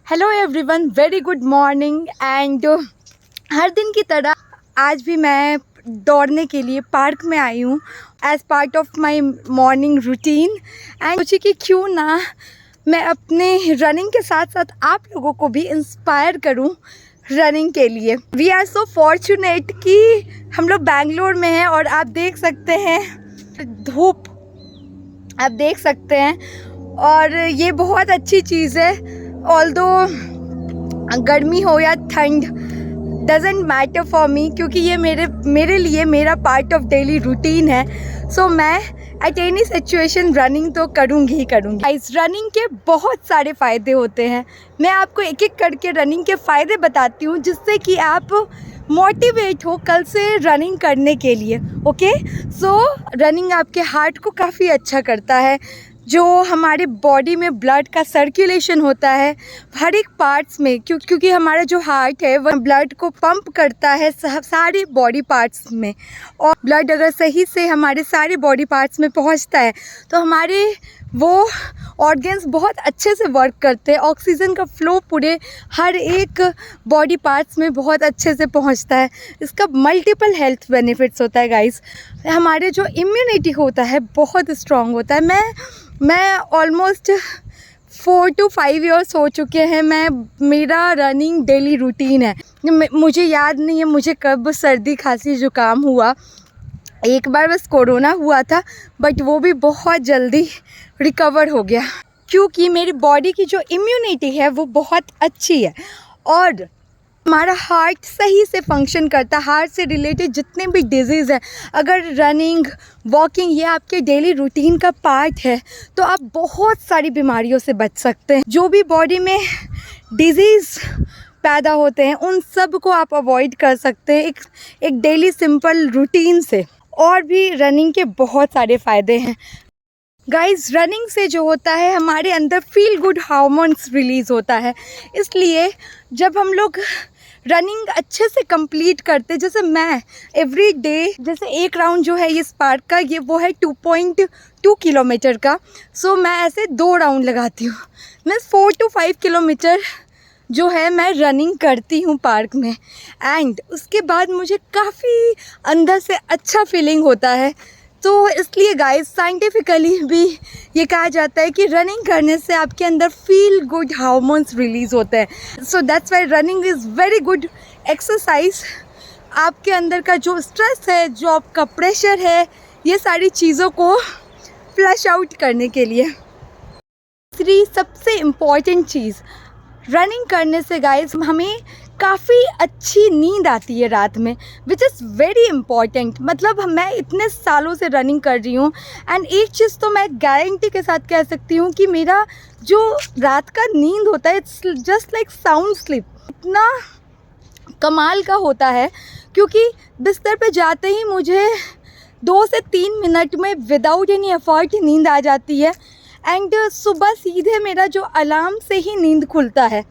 Hello everyone, very good morning. And हर दिन की तरह आज भी मैं दौड़ने के लिए पार्क में आई हूँ as part of my morning routine. And सोची कि क्यों ना मैं अपने रनिंग के साथ साथ आप लोगों को भी इंस्पायर करूँ रनिंग के लिए। वी आर सो फॉर्चुनेट कि हम लोग बेंगलोर में हैं और आप देख सकते हैं धूप, आप देख सकते हैं, और ये बहुत अच्छी चीज़ है। ऑल्दो गर्मी हो या ठंड डजेंट मैटर फॉर मी, क्योंकि ये मेरे लिए मेरा पार्ट ऑफ डेली रूटीन है। सो मैं एट एनी सिचुएशन रनिंग तो करूँगी ही करूँगी। इस रनिंग के बहुत सारे फ़ायदे होते हैं। मैं आपको एक एक करके रनिंग के फ़ायदे बताती हूँ जिससे कि आप मोटिवेट हो कल से रनिंग करने के लिए। ओके, सो रनिंग आपके हार्ट को काफ़ी अच्छा करता है। जो हमारे बॉडी में ब्लड का सर्कुलेशन होता है हर एक पार्ट्स में, क्योंकि हमारा जो हार्ट है वह ब्लड को पंप करता है सारे बॉडी पार्ट्स में, और ब्लड अगर सही से हमारे सारे बॉडी पार्ट्स में पहुंचता है तो हमारे वो ऑर्गन्स बहुत अच्छे से वर्क करते हैं। ऑक्सीजन का फ्लो पूरे हर एक बॉडी पार्ट्स में बहुत अच्छे से पहुंचता है। इसका मल्टीपल हेल्थ बेनिफिट्स होता है गाइस। हमारे जो इम्यूनिटी होता है बहुत स्ट्रॉन्ग होता है। मैं ऑलमोस्ट 4 to 5 ईयर्स हो चुके हैं, मेरा रनिंग डेली रूटीन है। मुझे याद नहीं है मुझे कब सर्दी खांसी ज़ुकाम हुआ। एक बार बस कोरोना हुआ था, बट वो भी बहुत जल्दी रिकवर हो गया क्योंकि मेरी बॉडी की जो इम्यूनिटी है वो बहुत अच्छी है और हमारा हार्ट सही से फंक्शन करता है। हार्ट से रिलेटेड जितने भी डिजीज़ हैं, अगर रनिंग वॉकिंग ये आपके डेली रूटीन का पार्ट है तो आप बहुत सारी बीमारियों से बच सकते हैं। जो भी बॉडी में डिजीज़ पैदा होते हैं उन सब को आप अवॉइड कर सकते हैं एक डेली सिंपल रूटीन से। और भी रनिंग के बहुत सारे फ़ायदे हैं गाइस। रनिंग से जो होता है हमारे अंदर फील गुड हार्मोन्स रिलीज़ होता है। इसलिए जब हम लोग रनिंग अच्छे से कंप्लीट करते, जैसे मैं एवरी डे, जैसे एक राउंड जो है इस पार्क का वो है 2.2 किलोमीटर का। सो मैं ऐसे 2 राउंड लगाती हूँ। मैं 4 to 5 किलोमीटर जो है मैं रनिंग करती हूँ पार्क में। एंड उसके बाद मुझे काफ़ी अंदर से अच्छा फीलिंग होता है। तो इसलिए गाइस साइंटिफिकली भी ये कहा जाता है कि रनिंग करने से आपके अंदर फील गुड हार्मोन्स रिलीज़ होते हैं। So that's why running is very good exercise. आपके अंदर का जो स्ट्रेस है, जो आपका प्रेशर है, ये सारी चीज़ों को फ्लश आउट करने के लिए। तीसरी सबसे इम्पॉर्टेंट चीज़, रनिंग करने से गाइस हमें काफ़ी अच्छी नींद आती है रात में, विच इज़ वेरी इम्पॉर्टेंट। मतलब मैं इतने सालों से रनिंग कर रही हूँ एंड एक चीज़ तो मैं गारंटी के साथ कह सकती हूँ कि मेरा जो रात का नींद होता है it's just like sound sleep, इतना कमाल का होता है। क्योंकि बिस्तर पे जाते ही मुझे 2 से 3 मिनट में विदाउट एनी एफर्ट नींद आ जाती है एंड सुबह सीधे मेरा जो अलार्म से ही नींद खुलता है।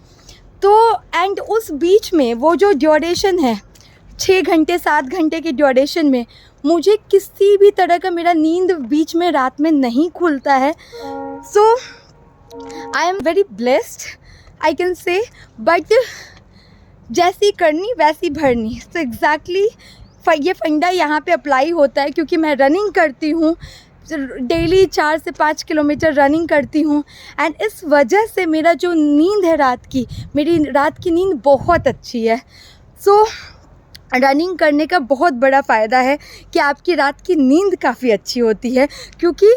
तो एंड उस बीच में वो जो ड्यूरेशन है 6 घंटे 7 घंटे की ड्यूरेशन में मुझे किसी भी तरह का मेरा नींद बीच में रात में नहीं खुलता है। So I am very blessed I can say. But जैसी करनी वैसी भरनी, तो एग्जैक्टली ये फंडा यहाँ पे अप्लाई होता है क्योंकि मैं रनिंग करती हूँ डेली 4 से 5 किलोमीटर रनिंग करती हूँ। एंड इस वजह से मेरा जो नींद है मेरी रात की नींद बहुत अच्छी है। सो रनिंग करने का बहुत बड़ा फ़ायदा है कि आपकी रात की नींद काफ़ी अच्छी होती है, क्योंकि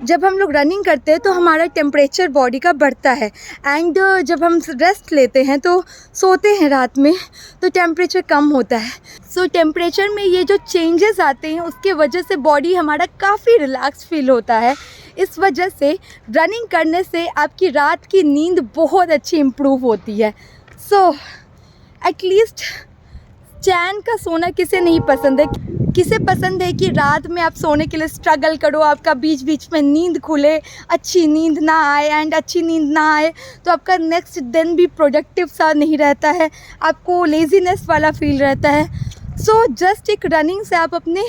जब हम लोग रनिंग करते हैं तो हमारा टेम्परेचर बॉडी का बढ़ता है एंड जब हम रेस्ट लेते हैं तो सोते हैं रात में तो टेम्परेचर कम होता है। सो टेम्परेचर में ये जो चेंजेस आते हैं उसके वजह से बॉडी हमारा काफ़ी रिलैक्स फील होता है। इस वजह से रनिंग करने से आपकी रात की नींद बहुत अच्छी इम्प्रूव होती है। सो एटलीस्ट चैन का सोना किसे नहीं पसंद है? किसे पसंद है कि रात में आप सोने के लिए स्ट्रगल करो, आपका बीच बीच में नींद खुले, अच्छी नींद ना आए। एंड अच्छी नींद ना आए तो आपका नेक्स्ट दिन भी प्रोडक्टिव सा नहीं रहता है, आपको लेज़ीनेस वाला फील रहता है। सो जस्ट एक रनिंग से आप अपने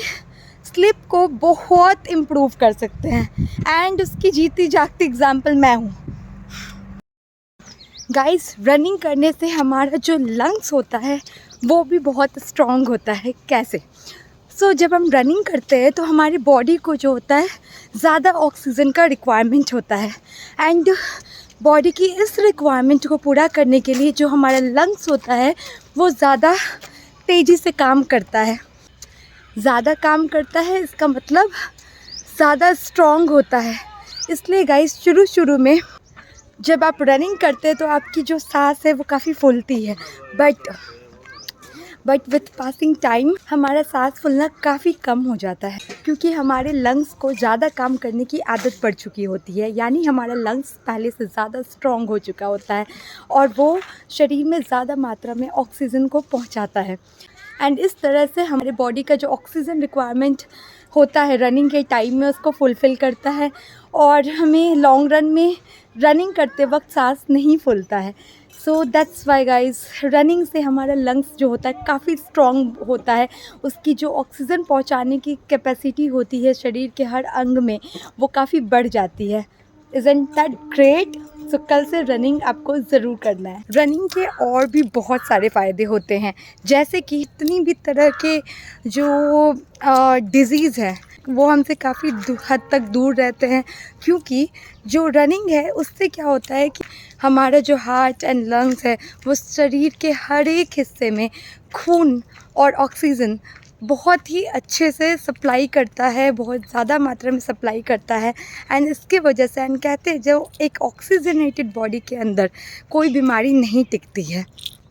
स्लीप को बहुत इम्प्रूव कर सकते हैं एंड उसकी जीती जागती एग्जाम्पल मैं हूँ। गाइस, रनिंग करने से हमारा जो लंग्स होता है वो भी बहुत स्ट्रॉन्ग होता है। कैसे? जब हम रनिंग करते हैं तो हमारी बॉडी को जो होता है ज़्यादा ऑक्सीजन का रिक्वायरमेंट होता है, एंड बॉडी की इस रिक्वायरमेंट को पूरा करने के लिए जो हमारा लंग्स होता है वो ज़्यादा तेज़ी से काम करता है। ज़्यादा काम करता है इसका मतलब ज़्यादा स्ट्रॉन्ग होता है। इसलिए गाइस, शुरू में जब आप रनिंग करते हैं तो आपकी जो सांस है वो काफ़ी फूलती है, बट विथ पासिंग टाइम हमारा सांस फूलना काफ़ी कम हो जाता है, क्योंकि हमारे लंग्स को ज़्यादा काम करने की आदत पड़ चुकी होती है। यानी हमारा लंग्स पहले से ज़्यादा स्ट्रॉन्ग हो चुका होता है और वो शरीर में ज़्यादा मात्रा में ऑक्सीजन को पहुंचाता है, एंड इस तरह से हमारे बॉडी का जो ऑक्सीजन रिक्वायरमेंट होता है रनिंग के टाइम में उसको फुलफ़िल करता है, और हमें लॉन्ग रन में रनिंग करते वक्त सांस नहीं फूलता है। So that's why guys, running से हमारा लंग्स जो होता है काफ़ी स्ट्रॉन्ग होता है। उसकी जो ऑक्सीजन पहुंचाने की कैपेसिटी होती है शरीर के हर अंग में वो काफ़ी बढ़ जाती है। Isn't that great? सो कल से रनिंग आपको ज़रूर करना है। रनिंग के और भी बहुत सारे फ़ायदे होते हैं, जैसे कि इतनी भी तरह के जो डिज़ीज़ है वो हमसे काफ़ी हद तक दूर रहते हैं, क्योंकि जो रनिंग है उससे क्या होता है कि हमारा जो हार्ट एंड लंग्स है वो शरीर के हर एक हिस्से में खून और ऑक्सीजन बहुत ही अच्छे से सप्लाई करता है, बहुत ज़्यादा मात्रा में सप्लाई करता है, एंड इसके वजह से एंड कहते हैं जो एक ऑक्सीजनेटेड बॉडी के अंदर कोई बीमारी नहीं टिकती है।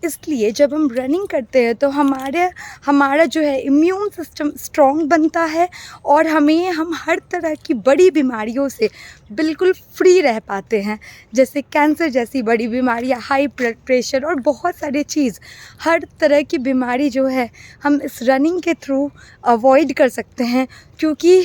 इसलिए जब हम रनिंग करते हैं तो हमारा जो है इम्यून सिस्टम स्ट्रॉन्ग बनता है और हम हर तरह की बड़ी बीमारियों से बिल्कुल फ्री रह पाते हैं, जैसे कैंसर जैसी बड़ी बीमारियाँ, हाई ब्लड प्रेशर और बहुत सारी चीज़। हर तरह की बीमारी जो है हम इस रनिंग के थ्रू अवॉइड कर सकते हैं, क्योंकि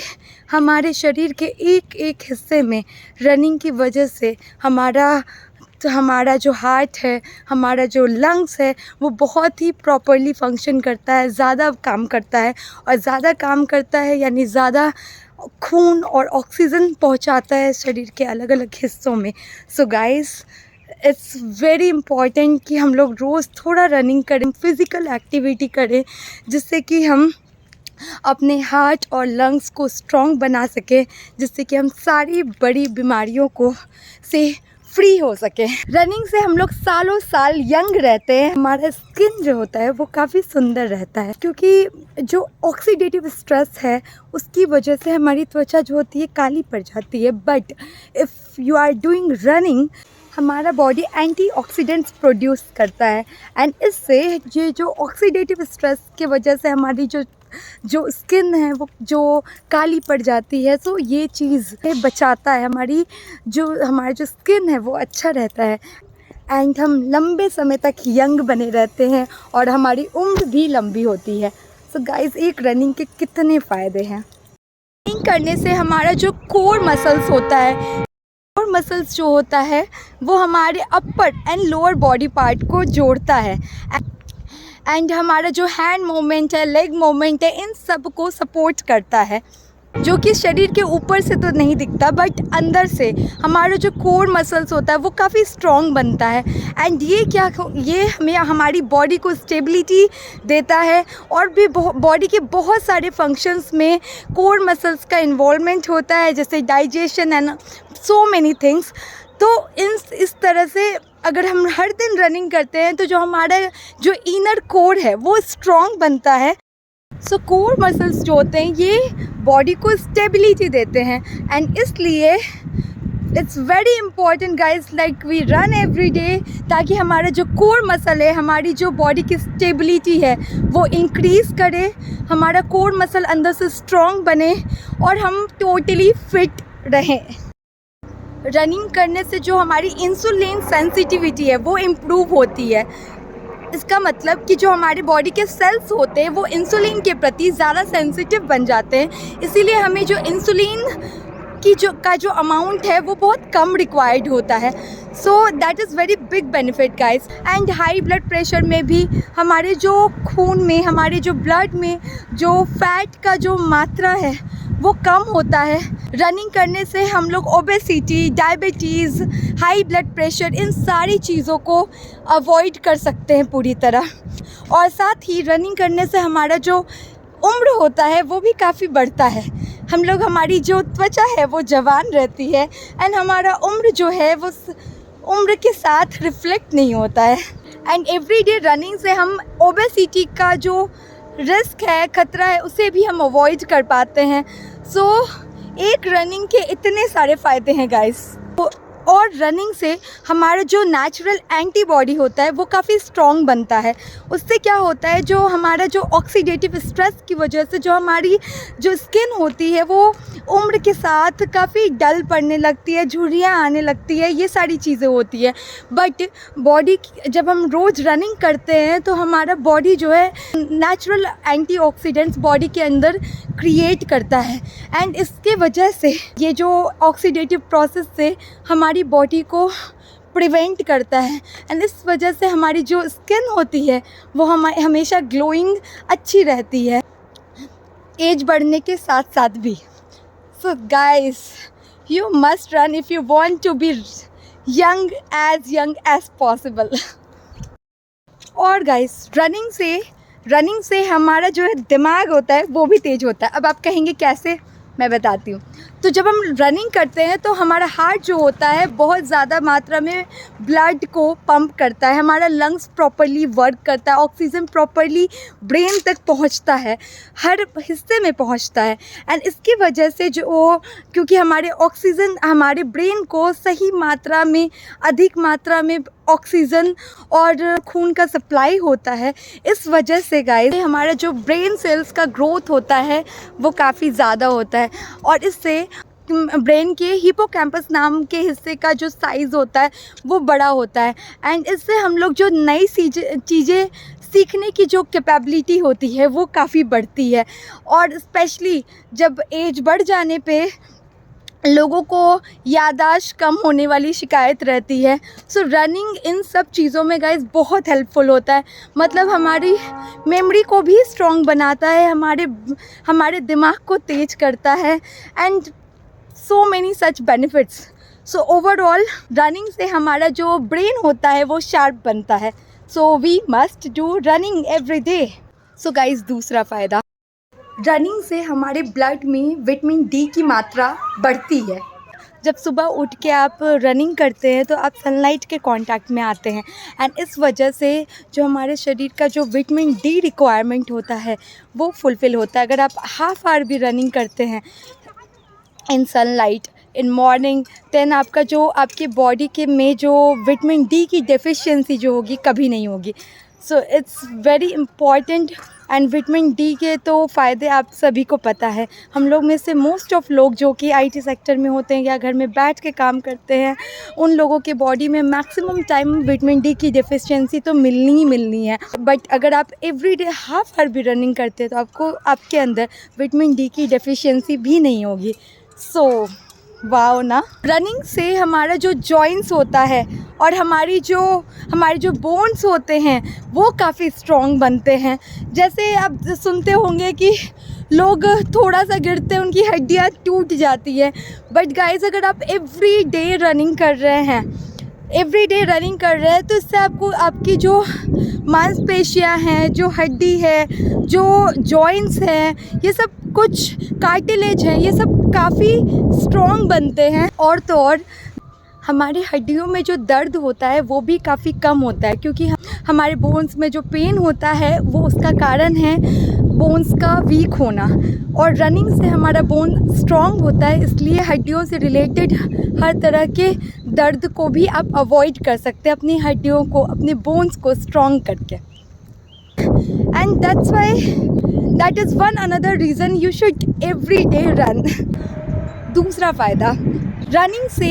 हमारे शरीर के एक एक हिस्से में रनिंग की वजह से हमारा जो हार्ट है, हमारा जो लंग्स है वो बहुत ही प्रॉपरली फंक्शन करता है, ज़्यादा काम करता है, और ज़्यादा काम करता है यानी ज़्यादा खून और ऑक्सीजन पहुंचाता है शरीर के अलग अलग हिस्सों में। So guys, it's very important कि हम लोग रोज़ थोड़ा रनिंग करें, फिज़िकल एक्टिविटी करें, जिससे कि हम अपने हार्ट और लंग्स को स्ट्रॉन्ग बना सकें, जिससे कि हम सारी बड़ी बीमारियों से फ्री हो सके। रनिंग से हम लोग सालों साल यंग रहते हैं। हमारा स्किन जो होता है वो काफ़ी सुंदर रहता है, क्योंकि जो ऑक्सीडेटिव स्ट्रेस है उसकी वजह से हमारी त्वचा जो होती है काली पड़ जाती है। But if you are doing running, हमारा बॉडी एंटीऑक्सीडेंट्स प्रोड्यूस करता है, एंड इससे ये जो ऑक्सीडेटिव स्ट्रेस की वजह से हमारी जो स्किन है वो जो काली पड़ जाती है, तो ये चीज़ बचाता है। हमारा जो स्किन है वो अच्छा रहता है, एंड हम लंबे समय तक यंग बने रहते हैं और हमारी उम्र भी लंबी होती है। सो गाइस, एक रनिंग के कितने फ़ायदे हैं। रनिंग करने से हमारा जो कोर मसल्स होता है, कोर मसल्स जो होता है वो हमारे अपर एंड लोअर बॉडी पार्ट को जोड़ता है, एंड हमारा जो हैंड मूवमेंट है, लेग मूवमेंट है, इन सब को सपोर्ट करता है, जो कि शरीर के ऊपर से तो नहीं दिखता, बट अंदर से हमारा जो कोर मसल्स होता है वो काफ़ी स्ट्रॉन्ग बनता है, एंड ये हमें हमारी बॉडी को स्टेबिलिटी देता है। और भी बॉडी के बहुत सारे फंक्शंस में कोर मसल्स का इन्वॉल्वमेंट होता है, जैसे digestion and so many things. तो इस तरह से अगर हम हर दिन रनिंग करते हैं तो जो हमारा जो इनर कोर है वो स्ट्रॉन्ग बनता है। सो कोर मसल्स जो होते हैं ये बॉडी को स्टेबिलिटी देते हैं, एंड इसलिए it's very important guys, like we run every day, ताकि हमारा जो कोर मसल है, हमारी जो बॉडी की स्टेबिलिटी है वो इंक्रीज़ करे, हमारा कोर मसल अंदर से स्ट्रॉन्ग बने और हम टोटली फिट रहें। रनिंग करने से जो हमारी इंसुलिन सेंसिटिविटी है वो इम्प्रूव होती है। इसका मतलब कि जो हमारे बॉडी के सेल्स होते हैं वो इंसुलिन के प्रति ज़्यादा सेंसिटिव बन जाते हैं, इसीलिए हमें जो इंसुलिन का जो अमाउंट है वो बहुत कम रिक्वायर्ड होता है। So that is very big benefit guys. And high blood pressure में भी हमारे जो खून में, हमारे जो ब्लड में जो फैट का जो मात्रा है वो कम होता है। रनिंग करने से हम लोग obesity, diabetes, high blood pressure, इन सारी चीज़ों को अवॉइड कर सकते हैं पूरी तरह। और साथ ही रनिंग करने से हमारा जो उम्र होता है वो भी काफ़ी बढ़ता है। हम लोग, हमारी जो त्वचा है वो जवान रहती है एंड हमारा उम्र जो है वो उम्र के साथ रिफ्लेक्ट नहीं होता है। एंड एवरीडे रनिंग से हम ओबेसिटी का जो रिस्क है, खतरा है, उसे भी हम अवॉइड कर पाते हैं। सो एक रनिंग के इतने सारे फ़ायदे हैं गाइस। और रनिंग से हमारा जो नेचुरल एंटीबॉडी होता है वो काफ़ी स्ट्रॉन्ग बनता है। उससे क्या होता है, जो हमारा जो ऑक्सीडेटिव स्ट्रेस की वजह से जो हमारी जो स्किन होती है वो उम्र के साथ काफ़ी डल पड़ने लगती है, झुर्रियाँ आने लगती है, ये सारी चीज़ें होती है। बट बॉडी, जब हम रोज़ रनिंग करते हैं तो हमारा बॉडी जो है नेचुरल एंटीऑक्सीडेंट्स बॉडी के अंदर क्रिएट करता है एंड इसके वजह से ये जो ऑक्सीडेटिव प्रोसेस से हमारी बॉडी को प्रिवेंट करता है एंड इस वजह से हमारी जो स्किन होती है वो हमेशा ग्लोइंग अच्छी रहती है एज बढ़ने के साथ साथ भी। So guys, you must run if you want to be young as possible. और गाइस, रनिंग से हमारा जो है दिमाग होता है वो भी तेज़ होता है। अब आप कहेंगे कैसे, मैं बताती हूँ। तो जब हम रनिंग करते हैं तो हमारा हार्ट जो होता है बहुत ज़्यादा मात्रा में ब्लड को पंप करता है, हमारा लंग्स प्रॉपर्ली वर्क करता है, ऑक्सीजन प्रॉपर्ली ब्रेन तक पहुंचता है, हर हिस्से में पहुंचता है। एंड इसकी वजह से क्योंकि हमारे ऑक्सीजन, हमारे ब्रेन को सही मात्रा में, अधिक मात्रा में ऑक्सीजन और खून का सप्लाई होता है, इस वजह से गाइस हमारा जो ब्रेन सेल्स का ग्रोथ होता है वो काफ़ी ज़्यादा होता है और इससे ब्रेन के हिपोकैम्पस नाम के हिस्से का जो साइज़ होता है वो बड़ा होता है एंड इससे हम लोग जो नई चीज़ें सीखने की जो कैपेबिलिटी होती है वो काफ़ी बढ़ती है। और स्पेशली जब एज बढ़ जाने पे लोगों को याददाश्त कम होने वाली शिकायत रहती है। सो रनिंग इन सब चीज़ों में गाइस बहुत हेल्पफुल होता है। मतलब हमारी मेमोरी को भी स्ट्रॉन्ग बनाता है, हमारे दिमाग को तेज करता है and so many such benefits. So overall running से हमारा जो ब्रेन होता है वो शार्प बनता है। So we must do running every day. So guys, दूसरा फ़ायदा, रनिंग से हमारे ब्लड में विटामिन डी की मात्रा बढ़ती है। जब सुबह उठ के आप रनिंग करते हैं तो आप सनलाइट के कांटेक्ट में आते हैं एंड इस वजह से जो हमारे शरीर का जो विटामिन डी रिक्वायरमेंट होता है वो फुलफ़िल होता है। अगर आप हाफ आवर भी रनिंग करते हैं in sunlight in morning, then आपके बॉडी के में जो विटामिन डी की डेफिशिएंसी जो होगी कभी नहीं होगी। So it's very important and vitamin D के तो फ़ायदे आप सभी को पता है। हम लोग में से मोस्ट ऑफ लोग जो कि आईटी सेक्टर में होते हैं या घर में बैठ के काम करते हैं, उन लोगों के बॉडी में मैक्सिमम टाइम विटामिन डी की डेफिशिएंसी तो मिलनी ही मिलनी है। बट अगर आप एवरीडे हाफ आवर भी रनिंग करते हैं तो आपके अंदर विटामिन डी की डेफिशिएंसी भी नहीं होगी। सो वाओ ना। रनिंग से हमारा जो जॉइंट्स होता है और हमारे जो बोन्स होते हैं वो काफ़ी स्ट्रॉन्ग बनते हैं। जैसे आप सुनते होंगे कि लोग थोड़ा सा गिरते हैं उनकी हड्डियाँ टूट जाती है। बट गाइस, अगर आप एवरी डे रनिंग कर रहे हैं तो इससे आपकी जो मांसपेशियां हैं, जो हड्डी है, जो जॉइंट्स हैं, ये सब कुछ कार्टिलेज है, ये सब काफ़ी स्ट्रॉन्ग बनते हैं। और तो और हमारी हड्डियों में जो दर्द होता है वो भी काफ़ी कम होता है, क्योंकि हमारे बोन्स में जो पेन होता है वो उसका कारण है बोन्स का वीक होना। और रनिंग से हमारा बोन स्ट्रॉन्ग होता है, इसलिए हड्डियों से रिलेटेड हर तरह के दर्द को भी आप अवॉइड कर सकते हैं अपनी हड्डियों को, अपने बोन्स को स्ट्रॉन्ग करके। And that is one another reason you should every day run. दूसरा फ़ायदा, रनिंग से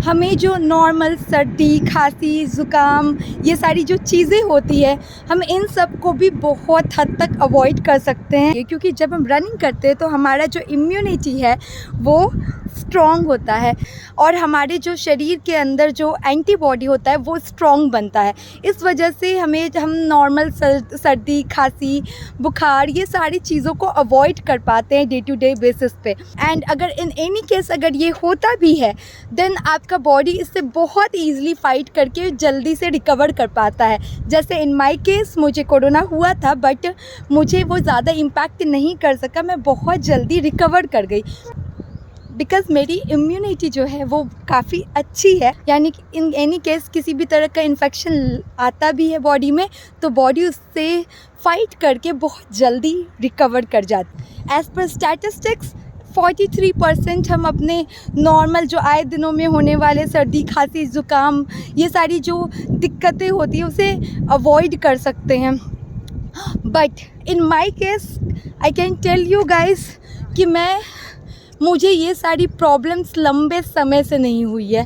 हमें जो नॉर्मल सर्दी, खांसी, ज़ुकाम, ये सारी जो चीज़ें होती है, हम इन सब को भी बहुत हद तक अवॉइड कर सकते हैं। क्योंकि जब हम रनिंग करते हैं तो हमारा जो इम्यूनिटी है वो स्ट्रॉन्ग होता है और हमारे जो शरीर के अंदर जो एंटीबॉडी होता है वो स्ट्रॉन्ग बनता है। इस वजह से हम नॉर्मल सर्दी, खांसी, बुखार ये सारी चीज़ों को अवॉइड कर पाते हैं डे टू डे बेसिस पे। एंड अगर इन एनी केस अगर ये होता भी है देन आपका बॉडी इससे बहुत ईजिली फाइट करके जल्दी से रिकवर कर पाता है। जैसे इन माई केस मुझे कोरोना हुआ था बट मुझे वो ज़्यादा इम्पैक्ट नहीं कर सका, मैं बहुत जल्दी रिकवर कर गई बिकॉज़ मेरी इम्यूनिटी जो है वो काफ़ी अच्छी है। यानी कि इन एनी केस किसी भी तरह का इन्फेक्शन आता भी है बॉडी में तो बॉडी उससे फाइट करके बहुत जल्दी रिकवर कर जाती। एज़ पर स्टैटिस्टिक्स 43% हम अपने नॉर्मल जो आए दिनों में होने वाले सर्दी, खांसी, ज़ुकाम ये सारी जो दिक्कतें होती हैं उसे अवॉइड कर सकते हैं। But in my case I can tell you guys कि मुझे ये सारी प्रॉब्लम्स लंबे समय से नहीं हुई है।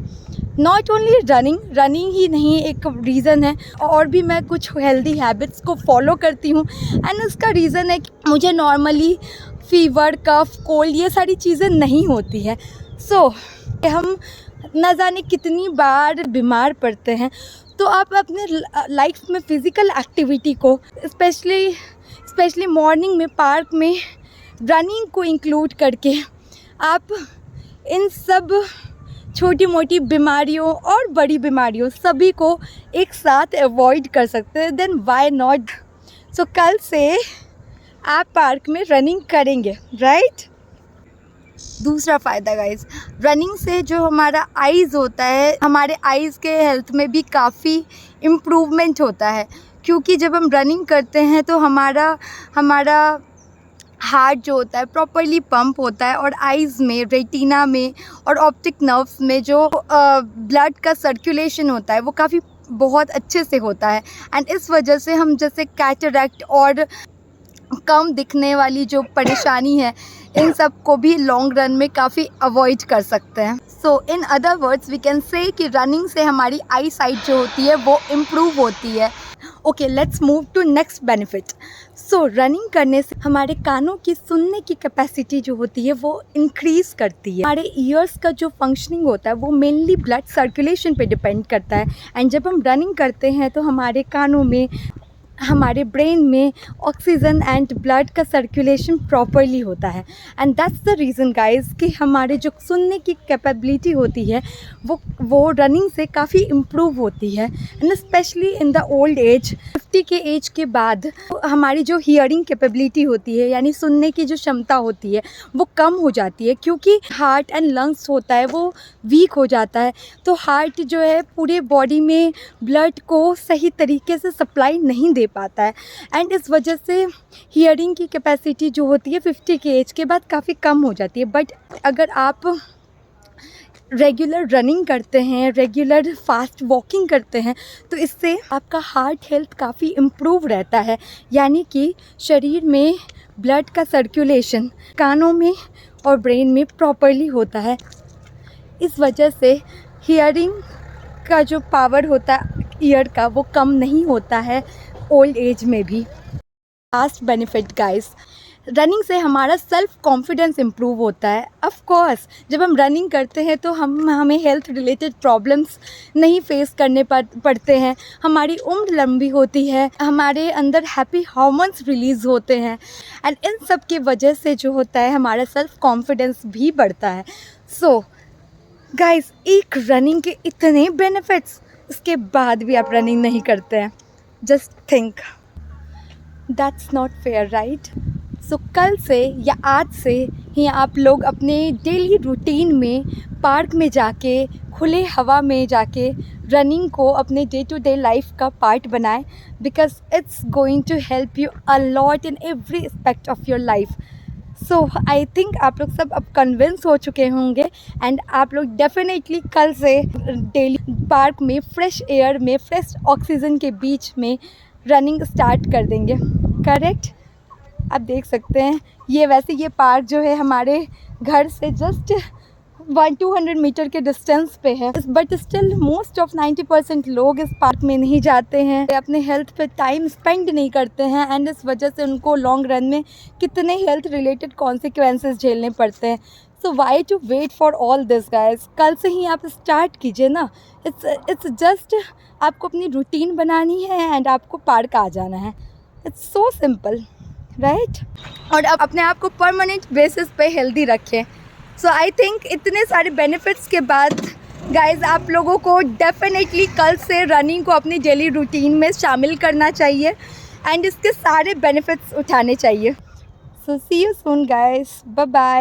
नॉट ओनली रनिंग ही नहीं एक रीज़न है, और भी मैं कुछ हेल्दी हैबिट्स को फॉलो करती हूँ एंड इसका रीज़न है कि मुझे नॉर्मली फीवर, कफ, कोल्ड ये सारी चीज़ें नहीं होती हैं। सो हम न जाने कितनी बार बीमार पड़ते हैं, तो आप अपने लाइफ में फ़िज़िकल एक्टिविटी को स्पेशली मॉर्निंग में पार्क में रनिंग को इंक्लूड करके आप इन सब छोटी मोटी बीमारियों और बड़ी बीमारियों सभी को एक साथ अवॉइड कर सकते हैं। Then why not. सो कल से आप पार्क में रनिंग करेंगे, राइट। दूसरा फ़ायदा गाइस, रनिंग से जो हमारा आइज़ होता है, हमारे आइज़ के हेल्थ में भी काफ़ी इम्प्रूवमेंट होता है, क्योंकि जब हम रनिंग करते हैं तो हमारा हार्ट जो होता है प्रॉपरली पंप होता है और आइज़ में, रेटिना में और ऑप्टिक नर्व्स में जो ब्लड का सर्कुलेशन होता है वो काफ़ी बहुत अच्छे से होता है। एंड इस वजह से हम जैसे कैटरैक्ट और कम दिखने वाली जो परेशानी है इन सब को भी लॉन्ग रन में काफ़ी अवॉइड कर सकते हैं। So in other words we can say कि रनिंग से हमारी आई साइट जो होती है वो इम्प्रूव होती है। Okay, let's move to next benefit. So running करने से हमारे कानों की सुनने की कैपेसिटी जो होती है वो इंक्रीज़ करती है। हमारे ईयर्स का जो फंक्शनिंग होता है वो मेनली ब्लड सर्कुलेशन पे डिपेंड करता है। एंड जब हम रनिंग करते हैं तो हमारे कानों में, हमारे ब्रेन में ऑक्सीजन एंड ब्लड का सर्कुलेशन प्रॉपरली होता है। And that's the reason guys कि हमारे जो सुनने की कैपेबिलिटी होती है वो रनिंग से काफ़ी इम्प्रूव होती है। And specially in the old age, 50 के एज के बाद हमारी जो हियरिंग कैपेबिलिटी होती है यानी सुनने की जो क्षमता होती है वो कम हो जाती है, क्योंकि हार्ट एंड लंग्स होता है वो वीक हो जाता है। तो हार्ट जो है पूरे बॉडी में ब्लड को सही तरीके से सप्लाई नहीं दे पाता है एंड इस वजह से हियरिंग की कैपेसिटी जो होती है 50 के एज के बाद काफ़ी कम हो जाती है। बट अगर आप रेगुलर रनिंग करते हैं, रेगुलर फास्ट वॉकिंग करते हैं तो इससे आपका हार्ट हेल्थ काफ़ी इम्प्रूव रहता है, यानी कि शरीर में ब्लड का सर्कुलेशन कानों में और ब्रेन में प्रॉपरली होता है। इस वजह से हियरिंग का जो पावर होता है ईयर का वो कम नहीं होता है ओल्ड एज में भी। लास्ट बेनिफिट गाइस, रनिंग से हमारा सेल्फ कॉन्फिडेंस इम्प्रूव होता है। ऑफ कोर्स जब हम रनिंग करते हैं तो हमें हेल्थ रिलेटेड प्रॉब्लम्स नहीं फेस करने पड़ते हैं, हमारी उम्र लंबी होती है, हमारे अंदर हैप्पी हार्मोन्स रिलीज़ होते हैं एंड इन सब की वजह से जो होता है हमारा सेल्फ कॉन्फिडेंस भी बढ़ता है। सो गाइस, एक रनिंग के इतने बेनिफिट्स, इसके बाद भी आप रनिंग नहीं करते हैं। Just think, that's not fair, right. So कल से या आज से ही आप लोग अपने डेली रूटीन में पार्क में जाके, खुले हवा में जाके रनिंग को अपने डे टू डे लाइफ का पार्ट बनाएं, because it's going to help you a lot in every aspect of your life. So I think आप लोग सब अब कन्विंस हो चुके होंगे एंड आप लोग डेफिनेटली कल से डेली पार्क में फ्रेश एयर में, फ्रेश ऑक्सीजन के बीच में रनिंग स्टार्ट कर देंगे, करेक्ट। आप देख सकते हैं ये पार्क जो है हमारे घर से जस्ट 100-200 मीटर के डिस्टेंस पे है, बट स्टिल मोस्ट ऑफ 90% लोग इस पार्क में नहीं जाते हैं, अपने हेल्थ पे टाइम स्पेंड नहीं करते हैं एंड इस वजह से उनको लॉन्ग रन में कितने हेल्थ रिलेटेड कॉन्सिक्वेंसेस झेलने पड़ते हैं। So why to wait for all this guys, कल से ही आप स्टार्ट कीजिए ना. इट्स जस्ट आपको अपनी रूटीन बनानी है एंड आपको पार्क आ जाना है. It's so simple, right. और अब अपने आप को परमानेंट बेसिस पे हेल्दी रखें. सो आई थिंक इतने सारे बेनिफिट्स के बाद गाइज़ आप लोगों को डेफिनेटली कल से रनिंग को अपनी डेली रूटीन में शामिल करना चाहिए एंड इसके सारे बेनिफिट्स उठाने चाहिए. So see you soon guys, bye bye.